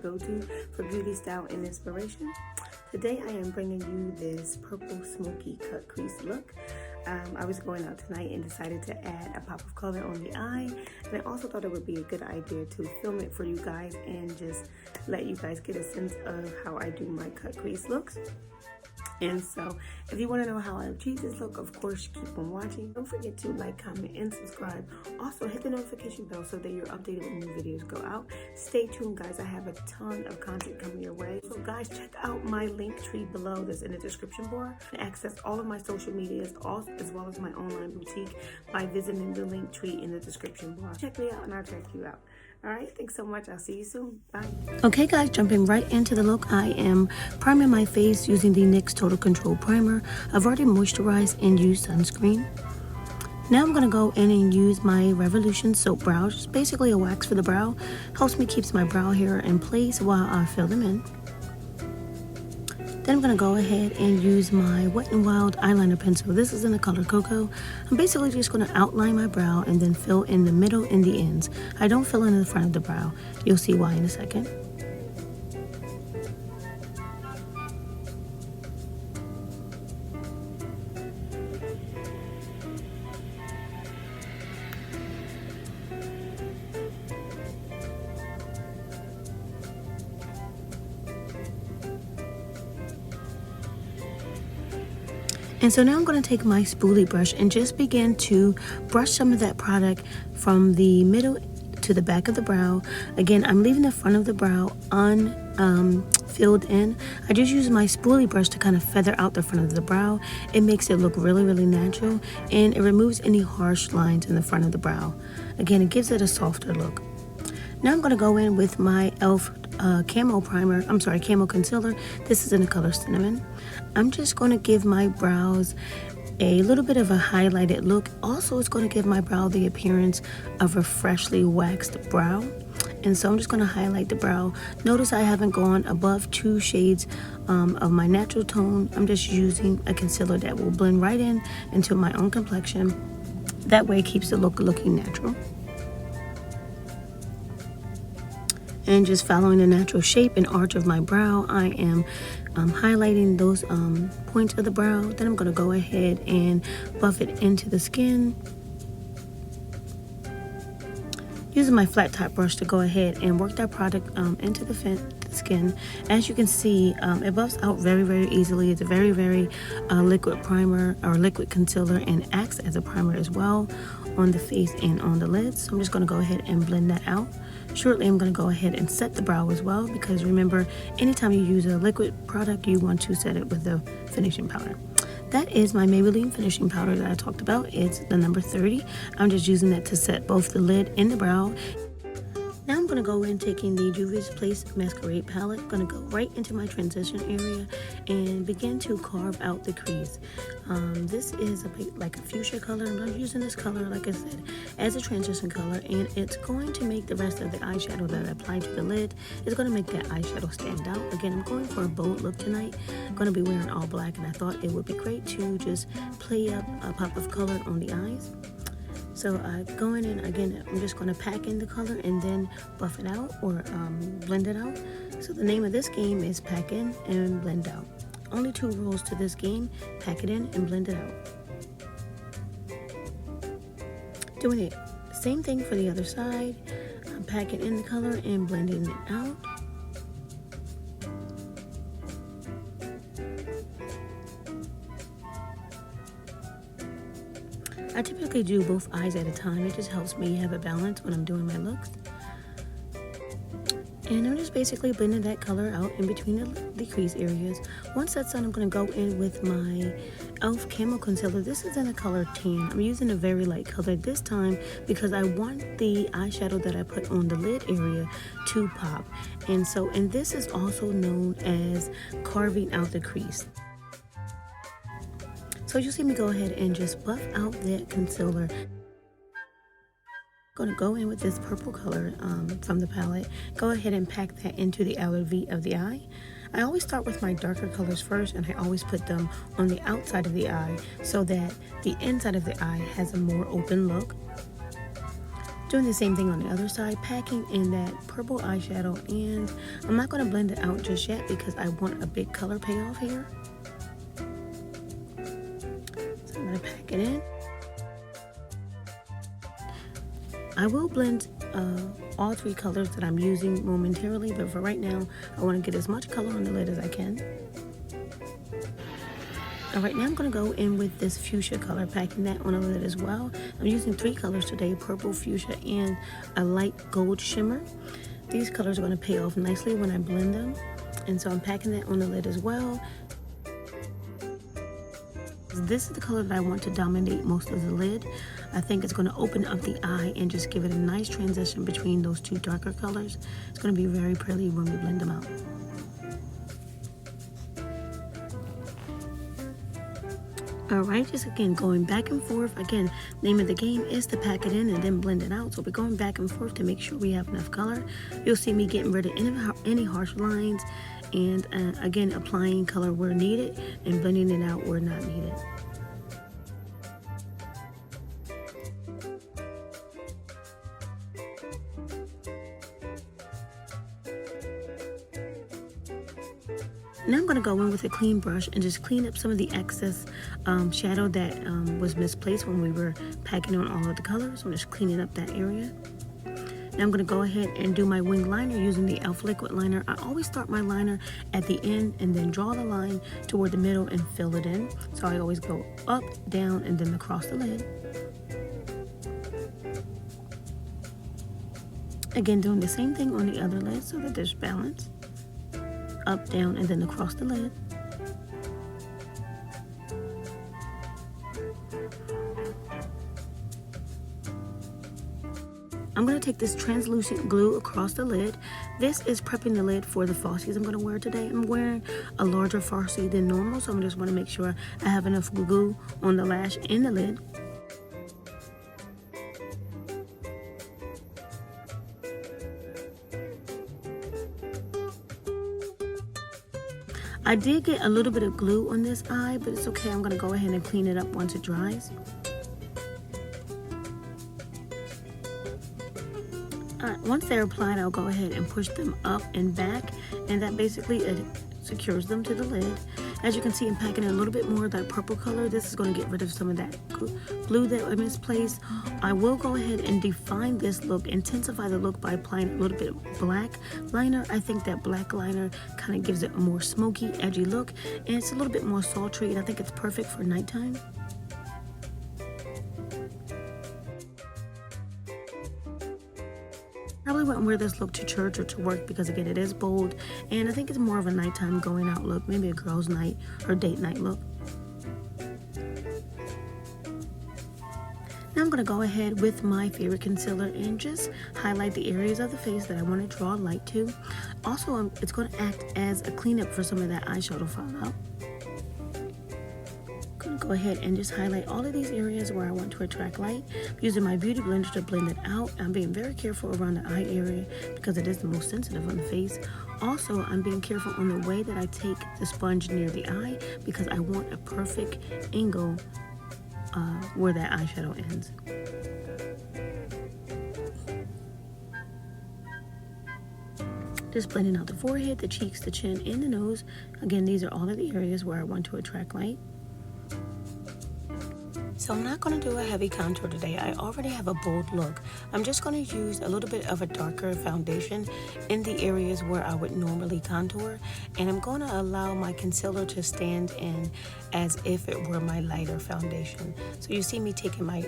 go-to for beauty, style, and inspiration. Today I am bringing you this purple smoky cut crease look. I was going out tonight and decided to add a pop of color on the eye, and I also thought it would be a good idea to film it for you guys and just let you guys get a sense of how I do my cut crease looks. And so if you want to know how I achieve this look, of course, keep on watching. Don't forget to like, comment, and subscribe. Also, hit the notification bell so that you're updated when new videos go out. Stay tuned, guys. I have a ton of content coming your way. So, guys, check out my link tree below that's in the description bar to access all of my social medias, as well as my online boutique by visiting the link tree in the description bar. Check me out and I'll check you out. All right, thanks so much. I'll see you soon. Bye. Okay, guys, jumping right into the look. I am priming my face using the NYX Total Control Primer. I've already moisturized and used sunscreen. Now I'm going to go in and use my Revolution Soap Brow. Just basically a wax for the brow. Helps me keeps my brow hair in place while I fill them in. Then I'm going to go ahead and use my Wet n Wild eyeliner pencil. This is in the color Cocoa. I'm basically just going to outline my brow and then fill in the middle and the ends. I don't fill in the front of the brow. You'll see why in a second. And so now I'm going to take my spoolie brush and just begin to brush some of that product from the middle to the back of the brow. Again, I'm leaving the front of the brow filled in. I just use my spoolie brush to kind of feather out the front of the brow. It makes it look really, really natural, and it removes any harsh lines in the front of the brow. Again, it gives it a softer look. Now I'm going to go in with my e.l.f. Camo concealer. This is in the color Cinnamon. I'm just going to give my brows a little bit of a highlighted look. Also, it's going to give my brow the appearance of a freshly waxed brow. And so I'm just going to highlight the brow. Notice I haven't gone above 2 shades of my natural tone. I'm just using a concealer that will blend right in into my own complexion. That way it keeps the look looking natural. And just following the natural shape and arch of my brow, I am highlighting those points of the brow. Then I'm going to go ahead and buff it into the skin. Using my flat top brush to go ahead and work that product into the skin. As you can see, it buffs out very, very easily. It's a very, very liquid primer or liquid concealer, and acts as a primer as well on the face and on the lids. So I'm just going to go ahead and blend that out. Shortly, I'm going to go ahead and set the brow as well, because remember, anytime you use a liquid product, you want to set it with the finishing powder. That is my Maybelline finishing powder that I talked about. It's the number 30. I'm just using that to set both the lid and the brow. Now I'm going to go in taking the Juvia's Place Masquerade palette. I'm going to go right into my transition area and begin to carve out the crease. This is a bit like a fuchsia color. I'm not using this color, like I said, as a transition color, and it's going to make the rest of the eyeshadow that I applied to the lid, it's going to make that eyeshadow stand out. Again, I'm going for a bold look tonight. I'm going to be wearing all black, and I thought it would be great to just play up a pop of color on the eyes. So go in, and again, I'm just going to pack in the color and then buff it out or blend it out. So the name of this game is Pack In and Blend Out. Only 2 rules to this game: pack it in and blend it out. Doing it same thing for the other side. I'm packing in the color and blending it out. I typically do both eyes at a time. It just helps me have a balance when I'm doing my looks. And I'm just basically blending that color out in between the crease areas. Once that's done, I'm going to go in with my e.l.f. Camo Concealer. This is in the color Tan. I'm using a very light color this time because I want the eyeshadow that I put on the lid area to pop. And this is also known as carving out the crease. So you see me go ahead and just buff out that concealer. Going to go in with this purple color from the palette. Go ahead and pack that into the outer V of the eye. I always start with my darker colors first, and I always put them on the outside of the eye so that the inside of the eye has a more open look. Doing the same thing on the other side, packing in that purple eyeshadow, and I'm not going to blend it out just yet because I want a big color payoff here. So I'm going to pack it in. I will blend all three colors that I'm using momentarily, but for right now, I want to get as much color on the lid as I can. All right, now I'm going to go in with this fuchsia color, packing that on the lid as well. I'm using three colors today, purple, fuchsia, and a light gold shimmer. These colors are going to pay off nicely when I blend them, and so I'm packing that on the lid as well. This is the color that I want to dominate most of the lid. I think it's going to open up the eye and just give it a nice transition between those two darker colors. It's going to be very pretty when we blend them out. Alright, just again going back and forth. Again, name of the game is to pack it in and then blend it out. So we're going back and forth to make sure we have enough color. You'll see me getting rid of any harsh lines, and again applying color where needed and blending it out where not needed. Now I'm going to go in with a clean brush and just clean up some of the excess shadow that was misplaced when we were packing on all of the colors. So I'm just cleaning up that area. Now I'm going to go ahead and do my wing liner using the e.l.f. liquid liner. I always start my liner at the end and then draw the line toward the middle and fill it in. So I always go up, down, and then across the lid. Again, doing the same thing on the other lid so that there's balance. Up, down, and then across the lid. I'm going to take this translucent glue across the lid. This is prepping the lid for the falsies I'm going to wear today. I'm wearing a larger falsie than normal, so I just want to make sure I have enough glue on the lash and the lid. I did get a little bit of glue on this eye, but it's okay. I'm going to go ahead and clean it up once it dries. Once they're applied, I'll go ahead and push them up and back, and that basically secures them to the lid. As you can see, I'm packing in a little bit more of that purple color. This is going to get rid of some of that glue that I misplaced. I will go ahead and define this look, intensify the look by applying a little bit of black liner. I think that black liner kind of gives it a more smoky, edgy look, and it's a little bit more sultry, and I think it's perfect for nighttime. Probably wouldn't wear this look to church or to work because again it is bold, and I think it's more of a nighttime going out look, maybe a girl's night or date night look. Now I'm going to go ahead with my favorite concealer and just highlight the areas of the face that I want to draw light to. Also, it's going to act as a cleanup for some of that eyeshadow fallout. Go ahead and just highlight all of these areas where I want to attract light. Using my beauty blender to blend it out. I'm being very careful around the eye area because it is the most sensitive on the face. Also, I'm being careful on the way that I take the sponge near the eye because I want a perfect angle where that eyeshadow ends. Just blending out the forehead, the cheeks, the chin, and the nose. Again, these are all of the areas where I want to attract light. So I'm not going to do a heavy contour today. I already have a bold look. I'm just going to use a little bit of a darker foundation in the areas where I would normally contour. And I'm going to allow my concealer to stand in as if it were my lighter foundation. So you see me taking my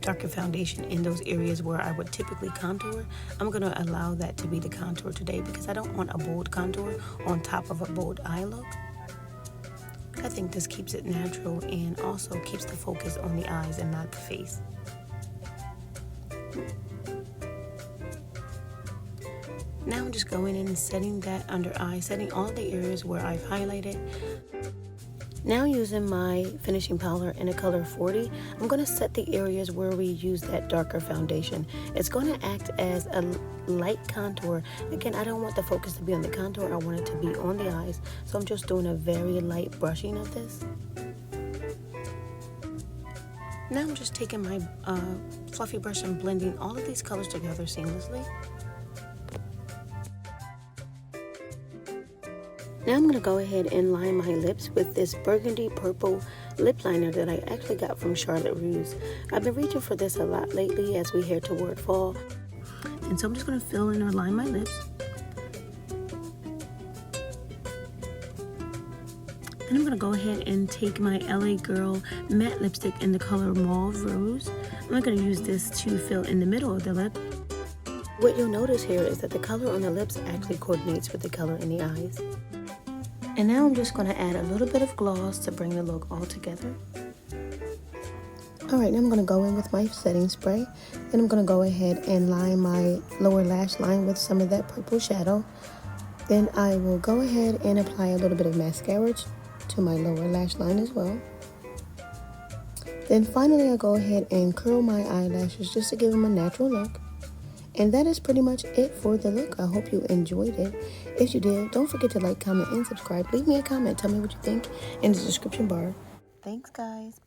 darker foundation in those areas where I would typically contour. I'm going to allow that to be the contour today because I don't want a bold contour on top of a bold eye look. I think this keeps it natural and also keeps the focus on the eyes and not the face. Now I'm just going in and setting that under eye, setting all the areas where I've highlighted. Now using my finishing powder in a color 40, I'm going to set the areas where we use that darker foundation. It's going to act as a light contour. Again, I don't want the focus to be on the contour. I want it to be on the eyes. So I'm just doing a very light brushing of this. Now I'm just taking my fluffy brush and blending all of these colors together seamlessly. Now I'm going to go ahead and line my lips with this burgundy purple lip liner that I actually got from Charlotte Russe. I've been reaching for this a lot lately as we head toward fall. And so I'm just going to fill in or line my lips. And I'm going to go ahead and take my LA Girl matte lipstick in the color Mauve Rose. I'm going to use this to fill in the middle of the lip. What you'll notice here is that the color on the lips actually coordinates with the color in the eyes. And now I'm just going to add a little bit of gloss to bring the look all together. Alright, now I'm going to go in with my setting spray. Then I'm going to go ahead and line my lower lash line with some of that purple shadow. Then I will go ahead and apply a little bit of mascara to my lower lash line as well. Then finally I'll go ahead and curl my eyelashes just to give them a natural look. And that is pretty much it for the look. I hope you enjoyed it. If you did, don't forget to like, comment, and subscribe. Leave me a comment. Tell me what you think in the description bar. Thanks, guys.